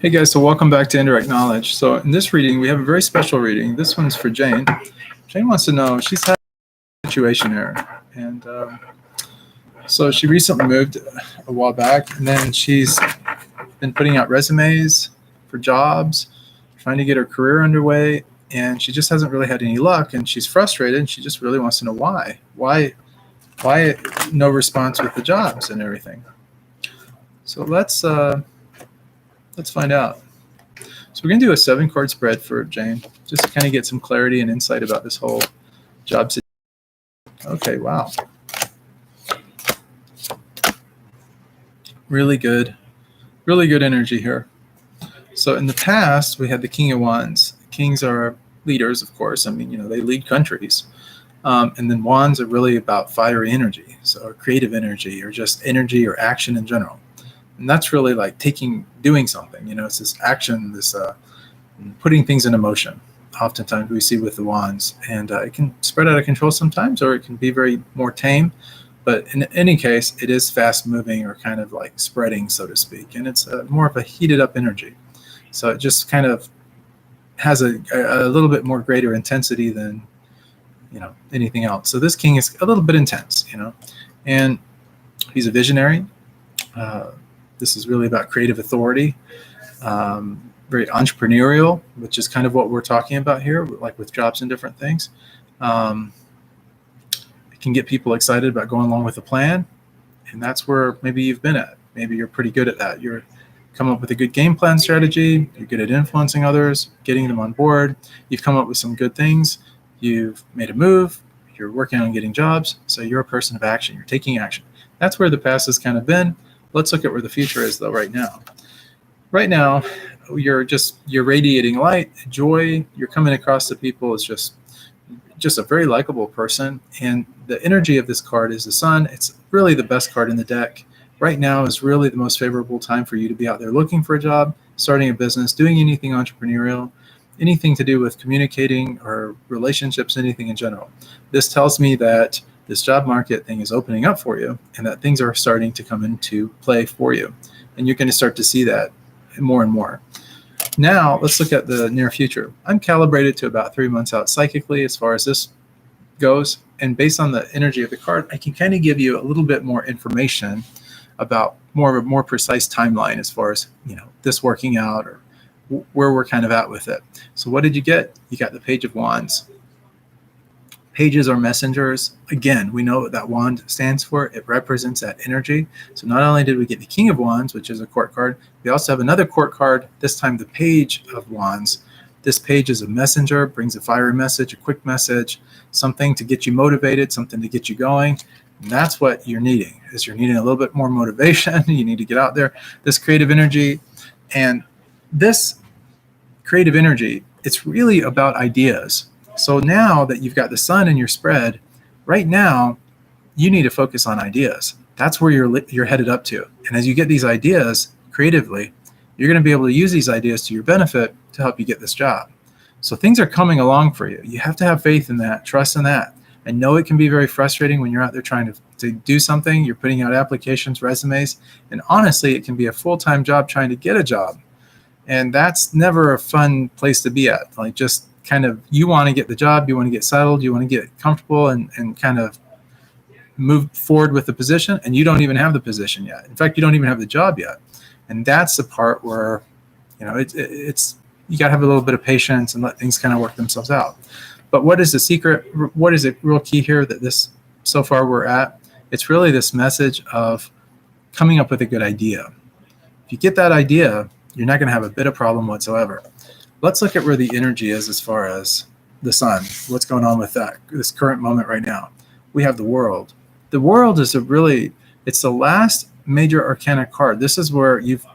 Hey guys, so welcome back to Indirect Knowledge. So in this reading, we have a very special reading. This one's for Jane. Jane wants to know, she's had a situation here. And so she recently moved a while back, and then she's been putting out resumes for jobs, trying to get her career underway, and she just hasn't really had any luck, and she's frustrated, and she just really wants to know why. Why no response with the jobs and everything. So let's find out. So we're going to do a 7-card spread for Jane, just to kind of get some clarity and insight about this whole job situation. Okay, wow. Really good energy here. So in the past, we had the King of Wands. Kings are leaders, of course. I mean, they lead countries. And then Wands are really about fiery energy, so creative energy, or just energy or action in general. And that's really like doing something. It's this action, this putting things into motion. Oftentimes we see with the wands, and it can spread out of control sometimes, or it can be very more tame. But in any case, it is fast moving, or kind of like spreading, so to speak. And it's more of a heated up energy. So it just kind of has a little bit more greater intensity than anything else. So this king is a little bit intense, and he's a visionary. This is really about creative authority, very entrepreneurial, which is kind of what we're talking about here, like with jobs and different things. It can get people excited about going along with the plan, and that's where maybe you've been at. Maybe you're pretty good at that. You're come up with a good game plan strategy. You're good at influencing others, getting them on board. You've come up with some good things. You've made a move. You're working on getting jobs. So you're a person of action. You're taking action. That's where the past has kind of been. Let's look at where the future is, though, right now. Right now, you're radiating light, joy. You're coming across to people as just a very likable person. And the energy of this card is the sun. It's really the best card in the deck. Right now is really the most favorable time for you to be out there looking for a job, starting a business, doing anything entrepreneurial, anything to do with communicating or relationships, anything in general. This tells me that this job market thing is opening up for you, and that things are starting to come into play for you. And you're going to start to see that more and more. Now, let's look at the near future. I'm calibrated to about 3 months out psychically as far as this goes. And based on the energy of the card, I can kind of give you a little bit more information about more precise timeline as far as, this working out, or where we're kind of at with it. So what did you get? You got the Page of Wands. Pages are messengers. Again, we know what that wand stands for. It represents that energy. So not only did we get the King of Wands, which is a court card, we also have another court card, this time the Page of Wands. This page is a messenger, brings a fiery message, a quick message, something to get you motivated, something to get you going. And that's what you're needing, is you're needing a little bit more motivation. You need to get out there, this creative energy. And this creative energy, it's really about ideas. So now that you've got the sun in your spread, right now, you need to focus on ideas. That's where you're headed up to. And as you get these ideas creatively, you're going to be able to use these ideas to your benefit to help you get this job. So things are coming along for you. You have to have faith in that, trust in that. I know it can be very frustrating when you're out there trying to do something. You're putting out applications, resumes, and honestly, it can be a full-time job trying to get a job. And that's never a fun place to be at. Like, just kind of, you want to get the job, you want to get settled, you want to get comfortable and kind of move forward with the position, and you don't even have the position yet. In fact, you don't even have the job yet. And that's the part where, it's you got to have a little bit of patience and let things kind of work themselves out. But what is the secret? What is the real key here that this, so far we're at? It's really this message of coming up with a good idea. If you get that idea, you're not going to have a bit of problem whatsoever. Let's look at where the energy is as far as the sun. What's going on with that, this current moment right now? We have the world. The world is it's the last major arcana card. This is where you've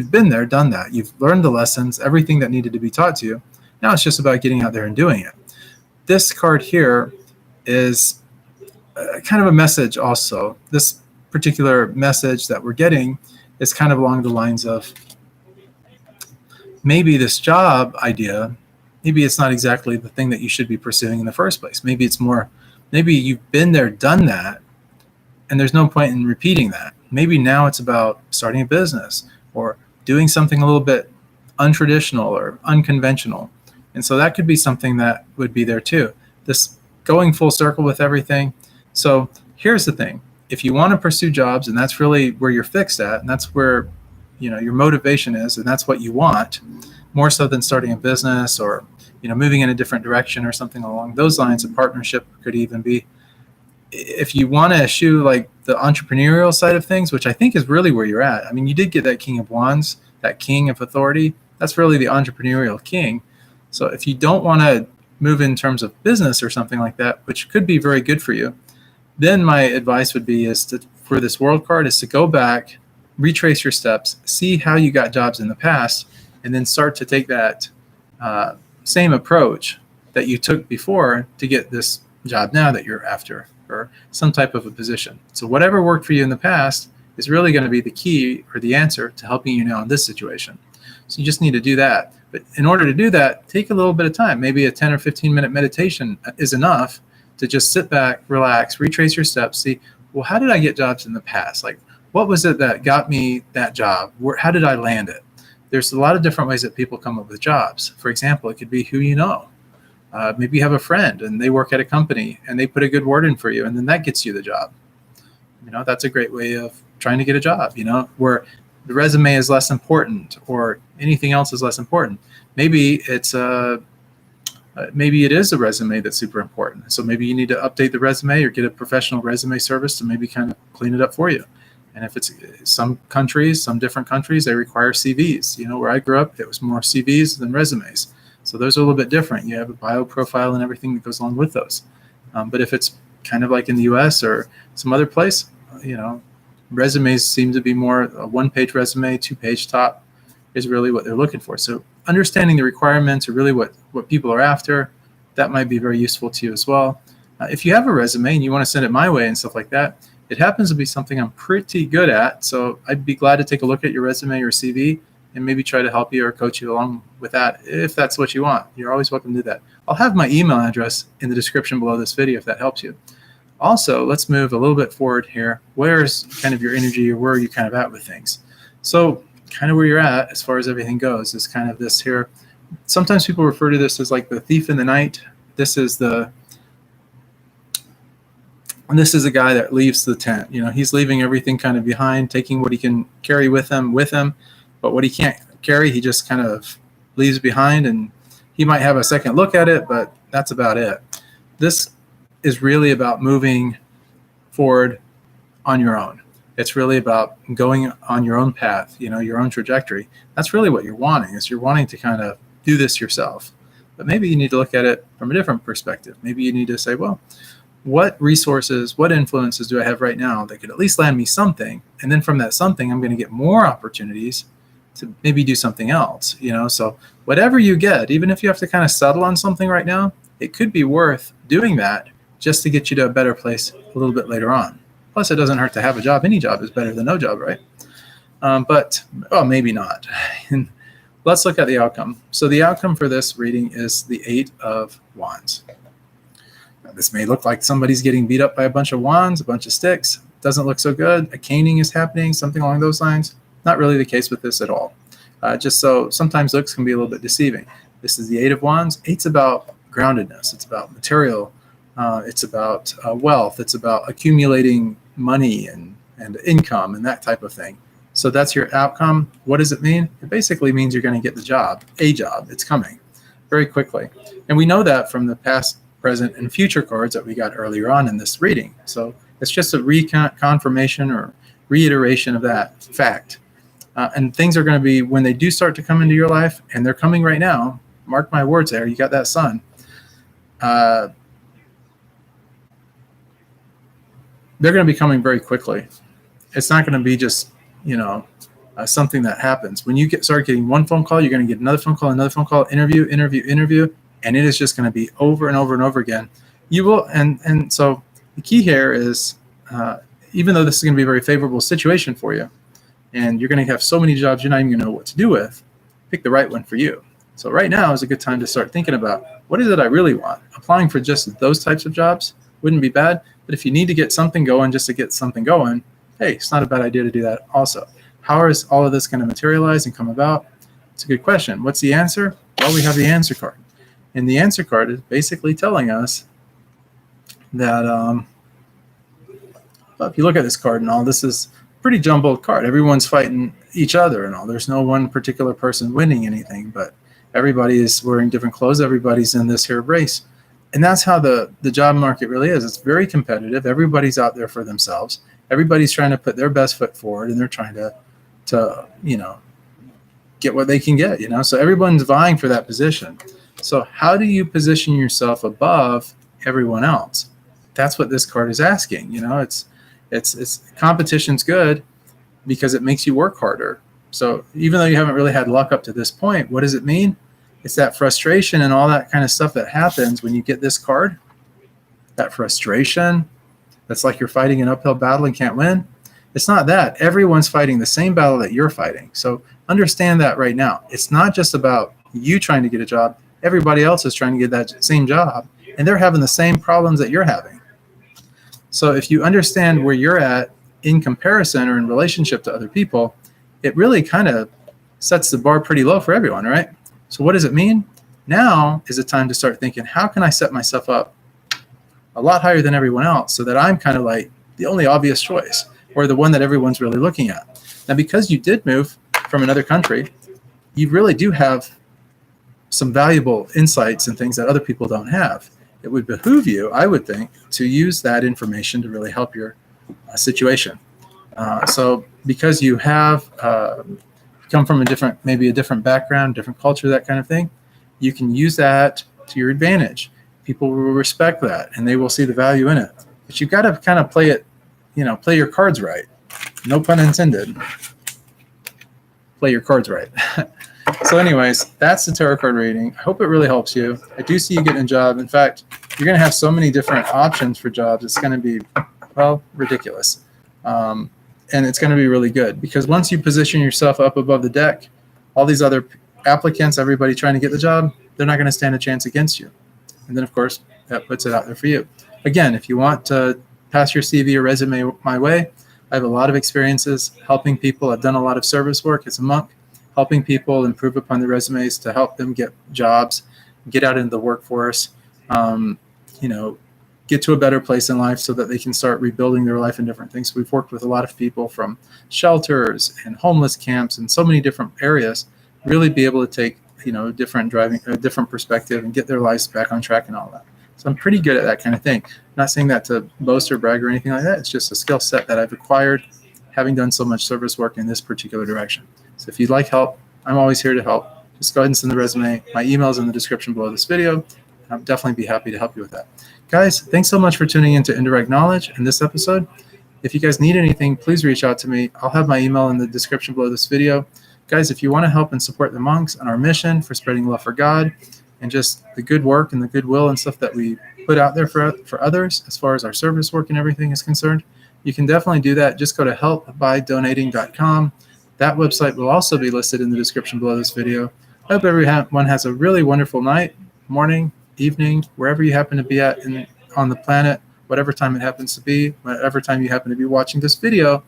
been there, done that. You've learned the lessons, everything that needed to be taught to you. Now it's just about getting out there and doing it. This card here is kind of a message also. This particular message that we're getting is kind of along the lines of, maybe this job idea, maybe it's not exactly the thing that you should be pursuing in the first place. Maybe it's more, maybe you've been there, done that, and there's no point in repeating that. Maybe now it's about starting a business or doing something a little bit untraditional or unconventional. And so that could be something that would be there too. This going full circle with everything. So here's the thing. If you want to pursue jobs, and that's really where you're fixed at, and that's where your motivation is, and that's what you want, more so than starting a business or moving in a different direction or something along those lines. A partnership could even be. If you want to eschew like the entrepreneurial side of things, which I think is really where you're at. I mean, you did get that King of Wands, that King of Authority. That's really the entrepreneurial king. So if you don't want to move in terms of business or something like that, which could be very good for you, then my advice would be for this World card is to go back, retrace your steps, see how you got jobs in the past, and then start to take that same approach that you took before to get this job now that you're after, or some type of a position. So whatever worked for you in the past is really going to be the key or the answer to helping you now in this situation. So you just need to do that. But in order to do that, take a little bit of time. Maybe a 10 or 15 minute meditation is enough to just sit back, relax, retrace your steps, see, well, how did I get jobs in the past? Like, what was it that got me that job? How did I land it? There's a lot of different ways that people come up with jobs. For example, it could be who you know. Maybe you have a friend and they work at a company and they put a good word in for you, and then that gets you the job. That's a great way of trying to get a job, where the resume is less important or anything else is less important. Maybe it is a resume that's super important. So maybe you need to update the resume or get a professional resume service to maybe kind of clean it up for you. And if it's some different countries, they require CVs. Where I grew up, it was more CVs than resumes. So those are a little bit different. You have a bio profile and everything that goes along with those. But if it's kind of like in the US or some other place, resumes seem to be more a one-page resume, two-page top is really what they're looking for. So understanding the requirements or really what people are after, that might be very useful to you as well. If you have a resume and you want to send it my way and stuff like that, it happens to be something I'm pretty good at. So I'd be glad to take a look at your resume or CV and maybe try to help you or coach you along with that if that's what you want. You're always welcome to do that. I'll have my email address in the description below this video if that helps you. Also, let's move a little bit forward here. Where's kind of your energy, or where are you kind of at with things? So kind of where you're at as far as everything goes is kind of this here. Sometimes people refer to this as like the thief in the night. This is a guy that leaves the tent. He's leaving everything kind of behind, taking what he can carry with him, but what he can't carry, he just kind of leaves behind, and he might have a second look at it, but that's about it. This is really about moving forward on your own. It's really about going on your own path, your own trajectory. That's really what you're wanting, is you're wanting to kind of do this yourself. But maybe you need to look at it from a different perspective. Maybe you need to say, well, what resources, what influences do I have right now that could at least land me something? And then from that something, I'm going to get more opportunities to maybe do something else, So whatever you get, even if you have to kind of settle on something right now, it could be worth doing that just to get you to a better place a little bit later on. Plus, it doesn't hurt to have a job. Any job is better than no job, right? But maybe not. Let's look at the outcome. So the outcome for this reading is the 8 of Wands. Now, this may look like somebody's getting beat up by a bunch of wands, a bunch of sticks. Doesn't look so good. A caning is happening, something along those lines. Not really the case with this at all. Just so sometimes looks can be a little bit deceiving. This is the 8 of Wands. 8's about groundedness. It's about material. It's about wealth. It's about accumulating money and income and that type of thing. So that's your outcome. What does it mean? It basically means you're going to get the job, a job. It's coming very quickly. And we know that from the past, present, and future cards that we got earlier on in this reading. So it's just a reconfirmation or reiteration of that fact. And things are going to be, when they do start to come into your life, and they're coming right now, mark my words there, you got that sun. They're going to be coming very quickly. It's not going to be just, something that happens. When you start getting one phone call, you're going to get another phone call, interview, and it is just going to be over and over and over again. You will, and so the key here is, even though this is going to be a very favorable situation for you, and you're going to have so many jobs you're not even going to know what to do with, pick the right one for you. So right now is a good time to start thinking about, what is it I really want? Applying for just those types of jobs wouldn't be bad, but if you need to get something going just to get something going, hey, it's not a bad idea to do that also. How is all of this going to materialize and come about? It's a good question. What's the answer? Well, we have the answer card. And the answer card is basically telling us that well, if you look at this card and all, this is a pretty jumbled card. Everyone's fighting each other and all. There's no one particular person winning anything, but everybody is wearing different clothes. Everybody's in this here race. And that's how the job market really is. It's very competitive. Everybody's out there for themselves. Everybody's trying to put their best foot forward, and they're trying to get what they can get, So everyone's vying for that position. So how do you position yourself above everyone else? That's what this card is asking. It's competition's good because it makes you work harder. So even though you haven't really had luck up to this point, what does it mean? It's that frustration and all that kind of stuff that happens when you get this card. That frustration, that's like you're fighting an uphill battle and can't win. It's not that. Everyone's fighting the same battle that you're fighting. So understand that right now. It's not just about you trying to get a job. Everybody else is trying to get that same job, and they're having the same problems that you're having. So if you understand where you're at in comparison or in relationship to other people, it really kind of sets the bar pretty low for everyone, right? So what does it mean? Now is the time to start thinking, how can I set myself up a lot higher than everyone else so that I'm kind of like the only obvious choice or the one that everyone's really looking at? Now, because you did move from another country, you really do have some valuable insights and things that other people don't have. It would behoove you, I would think, to use that information to really help your situation. So because you have come from maybe a different background, different culture, that kind of thing, you can use that to your advantage. People will respect that and they will see the value in it. But you've got to kind of play your cards right. No pun intended. Play your cards right. So anyways, that's the tarot card reading. I hope it really helps you. I do see you getting a job. In fact, you're going to have so many different options for jobs. It's going to be, well, ridiculous. And it's going to be really good because once you position yourself up above the deck, all these other applicants, everybody trying to get the job, they're not going to stand a chance against you. And then, of course, that puts it out there for you. Again, if you want to pass your CV or resume my way, I have a lot of experiences helping people. I've done a lot of service work as a monk, helping people improve upon their resumes to help them get jobs, get out into the workforce, get to a better place in life so that they can start rebuilding their life and different things. We've worked with a lot of people from shelters and homeless camps and so many different areas, really be able to take, a different perspective and get their lives back on track and all that. So I'm pretty good at that kind of thing. I'm not saying that to boast or brag or anything like that. It's just a skill set that I've acquired having done so much service work in this particular direction. So if you'd like help, I'm always here to help. Just go ahead and send the resume. My email is in the description below this video. I'll definitely be happy to help you with that. Guys, thanks so much for tuning into Indirect Knowledge in this episode. If you guys need anything, please reach out to me. I'll have my email in the description below this video. Guys, if you want to help and support the monks on our mission for spreading love for God and just the good work and the goodwill and stuff that we put out there for others as far as our service work and everything is concerned, you can definitely do that. Just go to helpbydonating.com. That website will also be listed in the description below this video. I hope everyone has a really wonderful night, morning, evening, wherever you happen to be at on the planet, whatever time it happens to be, whatever time you happen to be watching this video.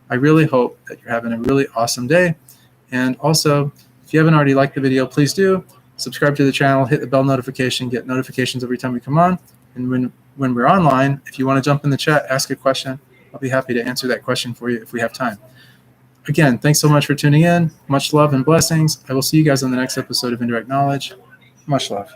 I really hope that you're having a really awesome day. And also, if you haven't already liked the video, please do subscribe to the channel, hit the bell notification, get notifications every time we come on. And when we're online, if you want to jump in the chat, ask a question, I'll be happy to answer that question for you if we have time. Again, thanks so much for tuning in. Much love and blessings. I will see you guys on the next episode of Indirect Knowledge. Much love.